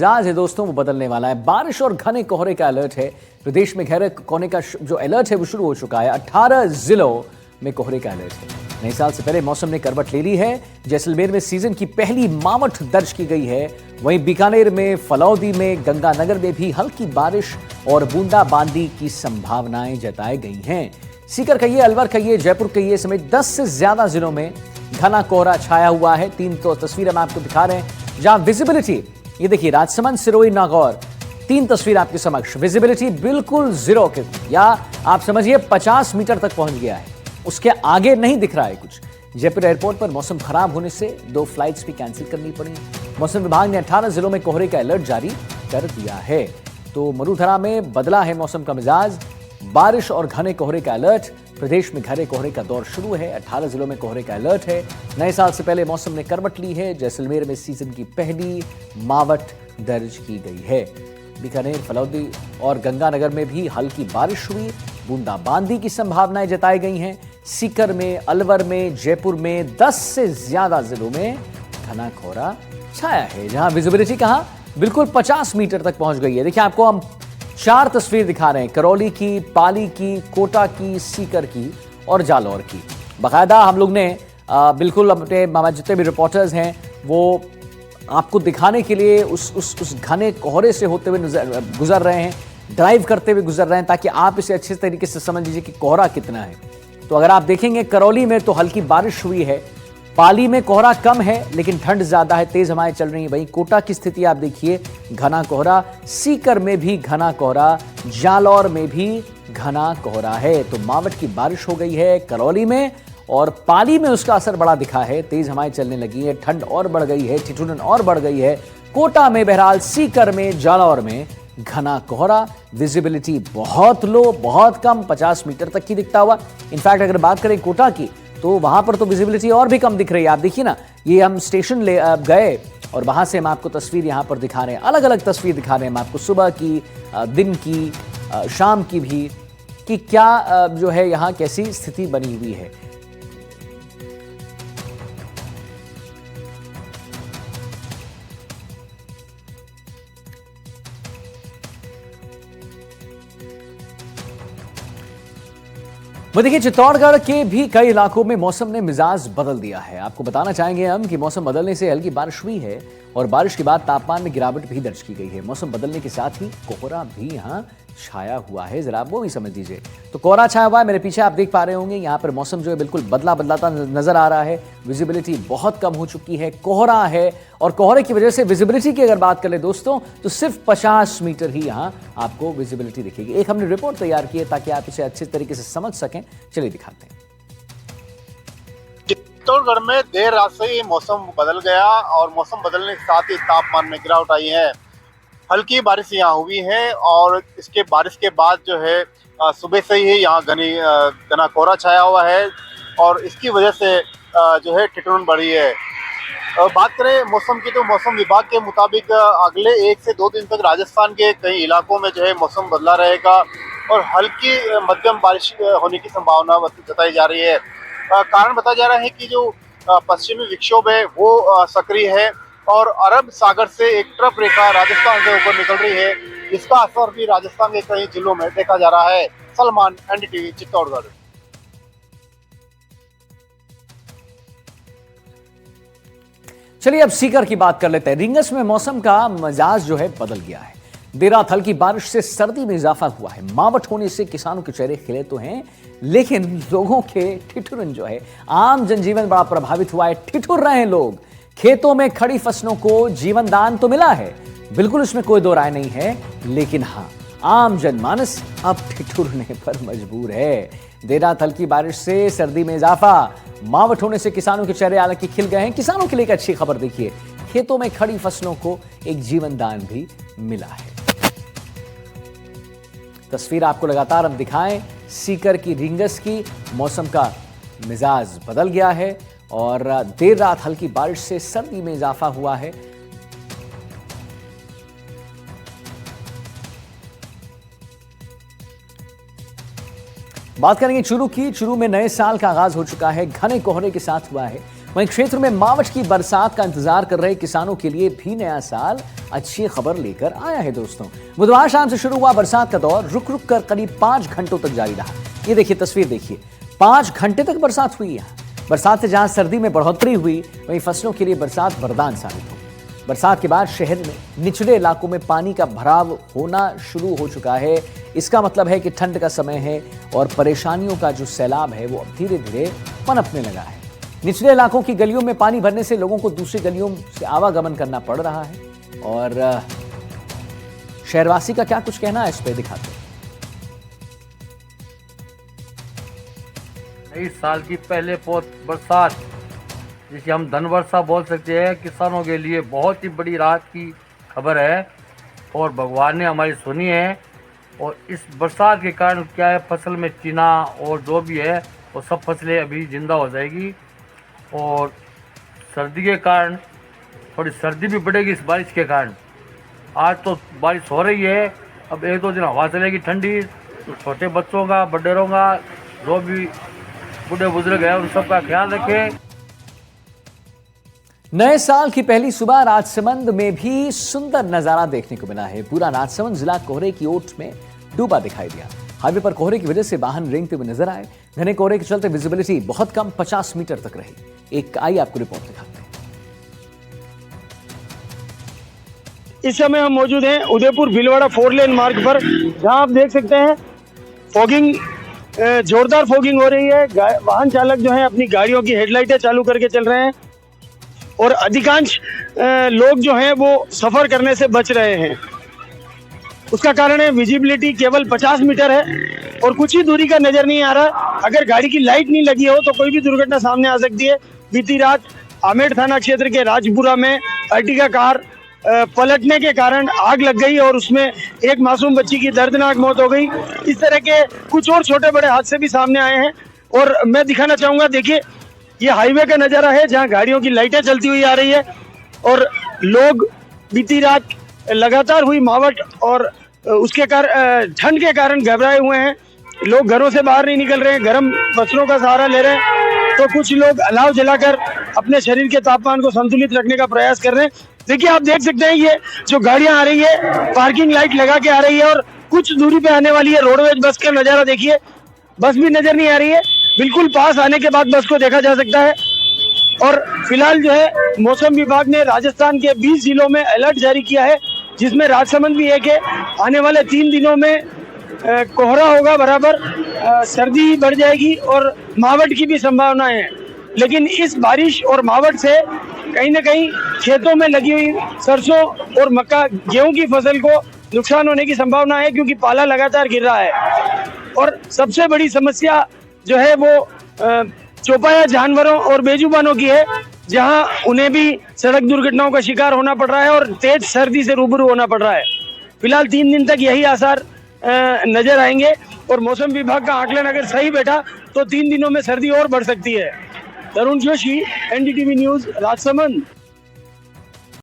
मिजाज है दोस्तों वो बदलने वाला है। बारिश और घने कोहरे का अलर्ट है। प्रदेश में घने कोहरे का जो अलर्ट है वो शुरू हो चुका है। 18 जिलों में कोहरे का अलर्ट है। नए साल से पहले मौसम ने करवट ले ली है। जैसलमेर में सीजन की पहली मावठ दर्ज की गई है। वहीं बीकानेर में, फलौदी में, गंगानगर में भी हल्की बारिश और बूंदाबांदी की संभावनाएं जताई गई हैं। सीकर कहिए, अलवर कहिए, जयपुर कहिए समेत 10 से ज्यादा जिलों में घना कोहरा छाया हुआ है। 3 तो तस्वीरें हम आपको दिखा रहे हैं जहां विजिबिलिटी, ये देखिए राजसमंद, सिरोही, नागौर, 3 तस्वीर आपके समक्ष। विजिबिलिटी बिल्कुल जीरो के, या आप समझिए 50 मीटर तक पहुंच गया है, उसके आगे नहीं दिख रहा है कुछ। जयपुर एयरपोर्ट पर मौसम खराब होने से 2 फ्लाइट्स भी कैंसिल करनी पड़ी। मौसम विभाग ने 18 जिलों में कोहरे का अलर्ट जारी कर दिया है। तो मरुधरा में बदला है मौसम का मिजाज। बारिश और घने कोहरे का अलर्ट। प्रदेश में घने कोहरे का दौर शुरू है। 18 जिलों में कोहरे का अलर्ट है। नए साल से पहले मौसम ने करवट ली है। जैसलमेर में सीजन की पहली मावठ दर्ज की गई है। बीकानेर, फलौदी और गंगानगर में भी हल्की बारिश हुई। बूंदाबांदी की संभावनाएं जताई गई हैं। सीकर में, अलवर में, जयपुर में 10 से ज्यादा जिलों में घना कोहरा छाया है, जहां विजिबिलिटी कहां बिल्कुल 50 मीटर तक पहुंच गई है। देखिए आपको हम 4 तस्वीर दिखा रहे हैं, करौली की, पाली की, कोटा की, सीकर की और जालौर की। बाकायदा हम लोग ने बिल्कुल अपने जितने भी रिपोर्टर्स हैं वो आपको दिखाने के लिए उस घने कोहरे से होते हुए गुजर रहे हैं, ड्राइव करते हुए गुजर रहे हैं, ताकि आप इसे अच्छे तरीके से समझ लीजिए कि कोहरा कितना है। तो अगर आप देखेंगे करौली में तो हल्की बारिश हुई है, पाली में कोहरा कम है लेकिन ठंड ज्यादा है, तेज हवाएं चल रही हैं। वहीं कोटा की स्थिति आप देखिए, घना कोहरा। सीकर में भी घना कोहरा, जालौर में भी घना कोहरा है। तो मावठ की बारिश हो गई है करौली में, और पाली में उसका असर बड़ा दिखा है। तेज हवाएं चलने लगी है, ठंड और बढ़ गई है, ठिठुरन और बढ़ गई है। कोटा में बहरहाल, सीकर में, जालौर में घना कोहरा। विजिबिलिटी बहुत लो, बहुत कम, 50 मीटर तक की दिखता हुआ। इनफैक्ट अगर बात करें कोटा की तो वहां पर तो विजिबिलिटी और भी कम दिख रही है। आप देखिए ना, ये हम स्टेशन ले गए और वहां से हम आपको तस्वीर यहां पर दिखा रहे हैं, अलग अलग तस्वीर दिखा रहे हैं हम आपको, सुबह की, दिन की, शाम की भी, कि क्या जो है यहां कैसी स्थिति बनी हुई है। वो देखिए, चित्तौड़गढ़ के भी कई इलाकों में मौसम ने मिजाज बदल दिया है। आपको बताना चाहेंगे हम कि मौसम बदलने से हल्की बारिश हुई है और बारिश के बाद तापमान में गिरावट भी दर्ज की गई है। मौसम बदलने के साथ ही कोहरा भी यहां छाया हुआ है, जरा वो भी समझ लीजिए। तो कोहरा छाया हुआ है, मेरे पीछे आप देख पा रहे होंगे, यहाँ पर मौसम जो है बिल्कुल बदलाता नजर आ रहा है। विजिबिलिटी बहुत कम हो चुकी है, कोहरा है, और कोहरे की वजह से विजिबिलिटी की अगर बात करें दोस्तों तो सिर्फ 50 मीटर ही यहाँ आपको विजिबिलिटी दिखेगी। एक हमने रिपोर्ट तैयार की है ताकि आप इसे अच्छे तरीके से समझ सकें। चलिए दिखाते हैं। चित्तौड़गढ़ में देर रात से ही मौसम बदल गया और मौसम बदलने के साथ ही तापमान में गिरावट आई है। हल्की बारिश यहाँ हुई है और इसके बारिश के बाद जो है सुबह से ही यहाँ घना कोहरा छाया हुआ है और इसकी वजह से जो है ठिठुरन बढ़ी है। बात करें मौसम की तो मौसम विभाग के मुताबिक अगले 1 से 2 दिन तक राजस्थान के कई इलाकों में जो है मौसम बदला रहेगा और हल्की मध्यम बारिश होने की संभावना जताई जा रही है। कारण बताया जा रहा है कि जो पश्चिमी विक्षोभ है वो सक्रिय है और अरब सागर से एक ट्रफ रेखा राजस्थान से होकर निकल रही है, जिसका असर भी राजस्थान के कई जिलों में देखा जा रहा है। सलमान, एनडीटीवी, चित्तौड़गढ़। चलिए अब सीकर की बात कर लेते हैं। रींगस में मौसम का मिजाज जो है बदल गया है। देर रात हल्की बारिश से सर्दी में इजाफा हुआ है। मावठ होने से किसानों के चेहरे खिले तो हैं, लेकिन लोगों के ठिठुरन जो है, आम जनजीवन बड़ा प्रभावित हुआ है। ठिठुर रहे हैं लोग। खेतों में खड़ी फसलों को जीवन दान तो मिला है, बिल्कुल इसमें कोई दो राय नहीं है, लेकिन हाँ, आम जनमानस अब ठिठुरने पर मजबूर है। देर रात हल्की बारिश से सर्दी में इजाफा, मावठ होने से किसानों के चेहरे हालांकि खिल गए हैं। किसानों के लिए एक अच्छी खबर देखिए, खेतों में खड़ी फसलों को एक जीवन दान भी मिला है। तस्वीर आपको लगातार हम दिखाएं, सीकर की, रींगस की। मौसम का मिजाज बदल गया है और देर रात हल्की बारिश से सर्दी में इजाफा हुआ है। बात करेंगे चुरू की। चुरू में नए साल का आगाज हो चुका है, घने कोहरे के साथ हुआ है। वहीं क्षेत्र में मावठ की बरसात का इंतजार कर रहे किसानों के लिए भी नया साल अच्छी खबर लेकर आया है दोस्तों। बुधवार शाम से शुरू हुआ बरसात का दौर रुक रुक कर करीब 5 घंटों तक जारी रहा। ये देखिए तस्वीर देखिए, 5 घंटे तक बरसात हुई है। बरसात से जहां सर्दी में बढ़ोतरी हुई, वहीं फसलों के लिए बरसात वरदान साबित हुई। बरसात के बाद शहर में निचले इलाकों में पानी का भराव होना शुरू हो चुका है। इसका मतलब है कि ठंड का समय है और परेशानियों का जो सैलाब है वो अब धीरे धीरे पनपने लगा है। निचले इलाकों की गलियों में पानी भरने से लोगों को दूसरी गलियों से आवागमन करना पड़ रहा है। और शहरवासी का क्या कुछ कहना है इस पे दिखाते हैं। नई साल की पहले बरसात, जिसे हम धन वर्षा बोल सकते हैं, किसानों के लिए बहुत ही बड़ी राहत की खबर है और भगवान ने हमारी सुनी है। और इस बरसात के कारण क्या है, फसल में चीना और जो भी है वो सब फसलें अभी जिंदा हो जाएगी। और सर्दी के कारण थोड़ी सर्दी भी बढ़ेगी इस बारिश के कारण। आज तो बारिश हो रही है, अब 1-2 दिन हवा चलेगी ठंडी, तो छोटे बच्चों का, बड़ेरों का, जो भी बूढ़े बुजुर्ग हैं उन सब का ख्याल रखें। नए साल की पहली सुबह राजसमंद में भी सुंदर नजारा देखने को मिला है। पूरा राजसमंद जिला कोहरे की ओट में डूबा दिखाई दिया। हाईवे पर कोहरे की वजह से वाहन रेंगते हुए नजर आए। घने कोहरे के चलते विजिबिलिटी बहुत कम 50 मीटर तक रही। एक आई आपको रिपोर्ट दिखाते हैं। इस समय हम मौजूद हैं उदयपुर भीलवाड़ा 4 लेन मार्ग पर, जहां आप देख सकते हैं फॉगिंग, जोरदार फॉगिंग हो रही है। वाहन चालक जो है अपनी गाड़ियों की हेडलाइटें चालू करके चल रहे हैं और अधिकांश लोग जो हैं वो सफर करने से बच रहे हैं। उसका कारण है विजिबिलिटी केवल 50 मीटर है और कुछ ही दूरी का नजर नहीं आ रहा। अगर गाड़ी की लाइट नहीं लगी हो तो कोई भी दुर्घटना सामने आ सकती है। बीती रात आमेर थाना क्षेत्र के राजपुरा में अर्टिगा कार पलटने के कारण आग लग गई और उसमें एक मासूम बच्ची की दर्दनाक मौत हो गई। इस तरह के कुछ और छोटे बड़े हादसे भी सामने आए हैं और मैं दिखाना चाहूँगा, देखिए ये हाईवे का नज़ारा है जहाँ गाड़ियों की लाइटें चलती हुई आ रही है और लोग बीती रात लगातार हुई मावठ और उसके कारण ठंड के कारण घबराए हुए हैं। लोग घरों से बाहर नहीं निकल रहे हैं, गर्म वस्त्रों का सहारा ले रहे हैं, तो कुछ लोग अलाव जलाकर अपने शरीर के तापमान को संतुलित रखने का प्रयास कर रहे हैं। देखिए आप देख सकते हैं ये जो गाड़ियां आ रही है पार्किंग लाइट लगा के आ रही है और कुछ दूरी पे आने वाली है। रोडवेज बस का नज़ारा देखिए, बस भी नजर नहीं आ रही है, बिल्कुल पास आने के बाद बस को देखा जा सकता है। और फिलहाल जो है मौसम विभाग ने राजस्थान के 20 जिलों में अलर्ट जारी किया है, जिसमें राजसमंद भी एक है। आने वाले 3 दिनों में कोहरा होगा बराबर, सर्दी बढ़ जाएगी और मावठ की भी संभावना है। लेकिन इस बारिश और मावठ से कहीं ना कहीं खेतों में लगी हुई सरसों और मक्का, गेहूं की फसल को नुकसान होने की संभावना है, क्योंकि पाला लगातार गिर रहा है। और सबसे बड़ी समस्या जो है वो चौपाया जानवरों और बेजुबानों की है, जहां उन्हें भी सड़क दुर्घटनाओं का शिकार होना पड़ रहा है और तेज सर्दी से रूबरू होना पड़ रहा है। फिलहाल 3 दिन तक यही आसार नजर आएंगे और मौसम विभाग का आकलन अगर सही बैठा तो 3 दिनों में सर्दी और बढ़ सकती है। तरुण जोशी, एनडीटीवी न्यूज, राजसमंद।